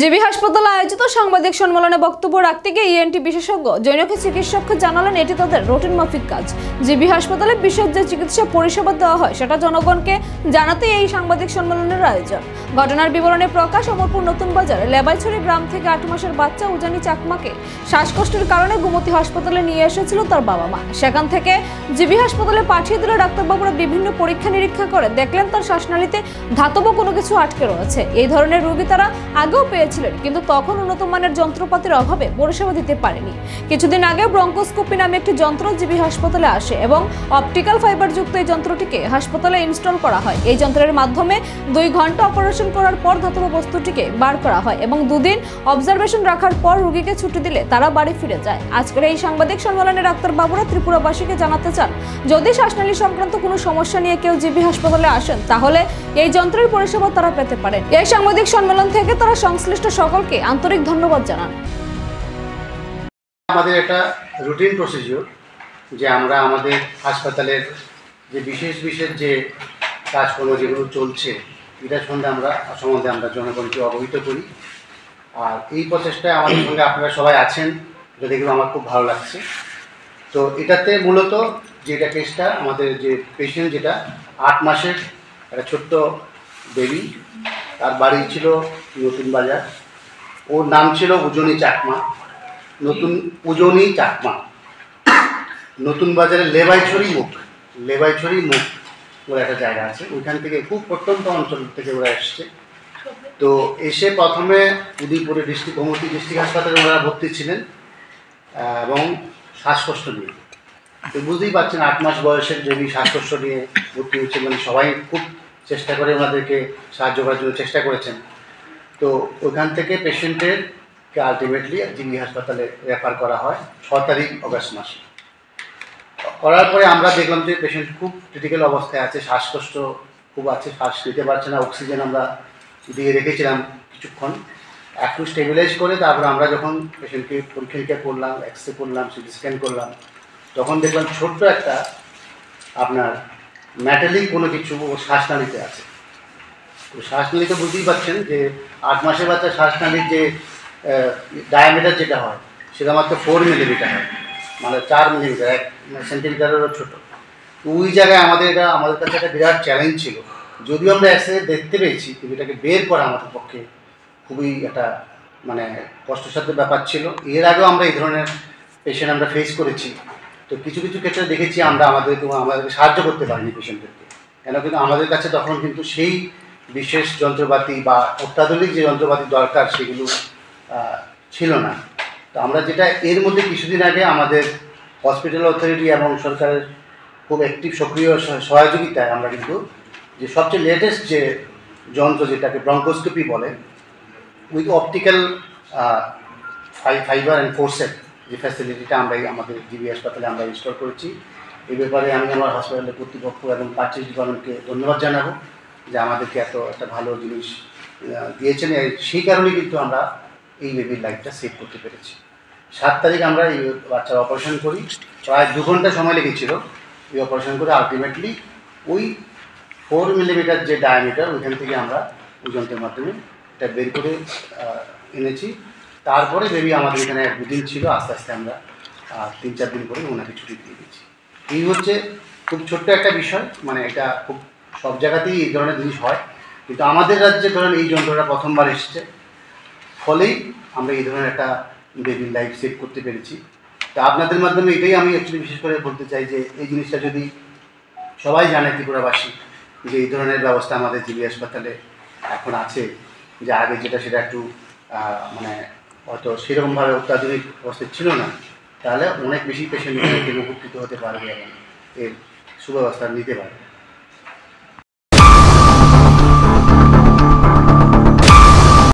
GB হাসপাতালে আয়োজিত সাংবাদিক সম্মেলনে বক্তব্য রাখতে গিয়ে ইএনটি বিশেষজ্ঞ জৈনক চিকিৎসককে জানালেন এটি তাদের রুটিন মাফিক কাজ। জিবি হাসপাতালে বিশেষ যে চিকিৎসা পরিষেবা দেওয়া হয় সেটা জনগণকে জানাতে এই সাংবাদিক সম্মেলনের আয়োজন। ঘটনার বিবরণে প্রকাশ, অমরপুর নতুন বাজারে লেবাইছড়ি গ্রাম থেকে 8 মাসের বাচ্চা উজানি চাকমাকে শ্বাসকষ্টের কারণে গুমতি হাসপাতালে নিয়ে এসেছিল তার বাবা মা। সেখান থেকে জিবি হাসপাতালে পাঠিয়ে দিলে ডাক্তারবাবুরা বিভিন্ন পরীক্ষা নিরীক্ষা করে দেখলেন তার শ্বাসনালীতে ধাতব কোনো কিছু আটকে রয়েছে। এই ধরনের রোগী তারা আগেও পেয়েছিলেন, কিন্তু তখন উন্নত মানের যন্ত্রপাতির অভাবে পরিষেবা দিতে পারেনি। কিছুদিন আগে ব্রঙ্কোস্কোপি নামে একটি যন্ত্র জিবি হাসপাতালে আসে এবং অপটিক্যাল ফাইবার যুক্ত এই যন্ত্রটিকে হাসপাতালে ইনস্টল করা হয়। এই যন্ত্রের মাধ্যমে 2 ঘন্টা অপারেশন করার পর ধাতব বস্তুটিকে বার করা হয় এবং 2 দিন অবজারভেশন রাখার পর রোগীকে ছুটি দিলে তারা বাড়ি ফিরে যায়। আজকের এই সাংবাদিক সম্মেলনে ডাক্তারবাবুরা ত্রিপুরাবাসীকে জানাতে চান, যদি শ্বাসনালী সংক্রান্ত কোনো সমস্যা নিয়ে কেউ জিবি হাসপাতালে আসেন তাহলে এই যন্ত্রের পরিষেবা তারা পেতে পারেন। এই সাংবাদিক সম্মেলন থেকে তারা সংশ্লিষ্ট সকলকে আন্তরিক ধন্যবাদ জানান। আমাদের একটা রুটিন প্রসিডিওর যে আমরা আমাদের হাসপাতালের যে বিশেষ যে কাজকর্ম যেগুলো চলছে এটা সম্বন্ধে আমরা জনগণকে অবহিত করি। আর এই প্রচেষ্টায় আমাদের সঙ্গে আপনারা সবাই আছেন, এটা দেখে আমার খুব ভালো লাগছে। তো এটাতে মূলত যেটা কেসটা আমাদের যে পেশেন্ট, যেটা 8 মাসের একটা ছোট্ট বেবি, তার বাড়ি ছিল নতুন বাজার, ওর নাম ছিল উজনি চাকমা, নতুন বাজারে লেবাইছড়ি মুখ ওর একটা জায়গা আছে, ওইখান থেকে খুব প্রত্যন্ত অঞ্চল থেকে ওরা এসছে। তো এসে প্রথমে উদয়পুরে গোমতী ডিস্ট্রিক্ট হাসপাতালে ওরা ভর্তি ছিলেন এবং শ্বাসকষ্ট নিয়ে। তো বুঝতেই পারছেন 8 মাস বয়সের বেবি শ্বাসকষ্ট নিয়ে ভর্তি হচ্ছে, মানে সবাই খুব চেষ্টা করে ওনাদেরকে সাহায্য করার জন্য চেষ্টা করেছেন। তো ওখান থেকে পেশেন্টেরকে আলটিমেটলি জিবি হাসপাতালে রেফার করা হয় 6 তারিখ অগস্ট মাসে। করার পরে আমরা দেখলাম যে পেশেন্ট খুব ক্রিটিক্যাল অবস্থায় আছে, শ্বাসকষ্ট খুব আছে, শ্বাস নিতে পারছে না, অক্সিজেন আমরা দিয়ে রেখেছিলাম কিছুক্ষণ, একটু স্টেবিলাইজ করে তারপর আমরা যখন পেশেন্টকে পরীক্ষা করলাম, এক্সরে করলাম, সিটি স্ক্যান করলাম, তখন দেখলাম ছোট্ট একটা আপনার মেটালিক কোনো কিছু ও শ্বাসনালীতে আছে। তো শ্বাসনালীতে বুঝতেই পারছেন যে 8 মাসের বাচ্চা শ্বাসনালীর যে ডায়ামিটার যেটা হয় সেটা মাত্র 4 মিলিমিটার হয়, মানে 4 মিলিমিটার, 1 সেন্টিমিটারেরও ছোটো। ওই জায়গায় আমাদের কাছে একটা বিরাট চ্যালেঞ্জ ছিল। যদিও আমরা এক্সরে দেখতে পেয়েছি, কিন্তু এটাকে বের করা আমাদের পক্ষে খুবই একটা মানে কষ্টসাধ্য ব্যাপার ছিল। এর আগেও আমরা এই ধরনের পেশেন্ট আমরা ফেস করেছি। তো কিছু ক্ষেত্রে দেখেছি আমরা আমাদেরকে সাহায্য করতে পারিনি পেশেন্টদেরকে, কেন কিন্তু আমাদের কাছে তখন কিন্তু সেই বিশেষ যন্ত্রপাতি বা অত্যাধুনিক যে যন্ত্রপাতি দরকার সেগুলো ছিল না। তো আমরা যেটা এর মধ্যে কিছুদিন আগে আমাদের হসপিটাল অথরিটি এবং সরকারের খুব অ্যাক্টিভ সক্রিয় সহযোগিতায় আমরা কিন্তু যে সবচেয়ে লেটেস্ট যে যন্ত্র, যেটাকে ব্রঙ্কোস্কোপি বলে, with optical fibre and forcep, যে ফ্যাসিলিটিটা আমরা আমাদের জিবি হাসপাতালে আমরা ইনস্টল করেছি। এই ব্যাপারে আমি আমার হসপিটালের কর্তৃপক্ষ এবং পার্চেস ডিপার্টমেন্টকে ধন্যবাদ জানাবো যে আমাদেরকে একটা ভালো জিনিস দিয়েছেন। সেই কারণে কিন্তু আমরা এই বেবির লাইফটা সেভ করতে পেরেছি। 7 তারিখ আমরা এই বাচ্চার অপারেশন করি, প্রায় 2 ঘন্টা সময় লেগেছিল এই অপারেশন করে। আলটিমেটলি ওই 4 মিলিমিটার যে ডায়ামিটার, ওইখান থেকে আমরা ওই যন্ত্রের মাধ্যমে এটা বের করে এনেছি। তারপরে বেবি আমাদের এখানে 1-2 দিন ছিল, আস্তে আস্তে আমরা 3-4 দিন পরে ওনাকে ছুটি দিয়ে দিয়েছি। এই হচ্ছে খুব ছোট্ট একটা বিষয়, মানে এটা খুব সব জায়গাতেই এই ধরনের জিনিস হয়, কিন্তু আমাদের রাজ্যে ধরেন এই যন্ত্রটা প্রথমবার এসছে, ফলেই আমরা এই ধরনের একটা বেবির লাইফ সেভ করতে পেরেছি। তা আপনাদের মাধ্যমে এটাই আমি অ্যাকচুয়ালি বিশেষ করে বলতে চাই যে এই জিনিসটা যদি সবাই জানে, ত্রিপুরাবাসী, যে এই ধরনের ব্যবস্থা আমাদের জিবি হাসপাতালে এখন আছে, যে আগে যেটা সেটা একটু মানে হয়তো সেরকমভাবে অত্যাধুনিক অবস্থা ছিল না, তাহলে অনেক বেশি পেশেন্ট উপকৃত হতে পারবে এবং এর সুব্যবস্থা নিতে পারবে।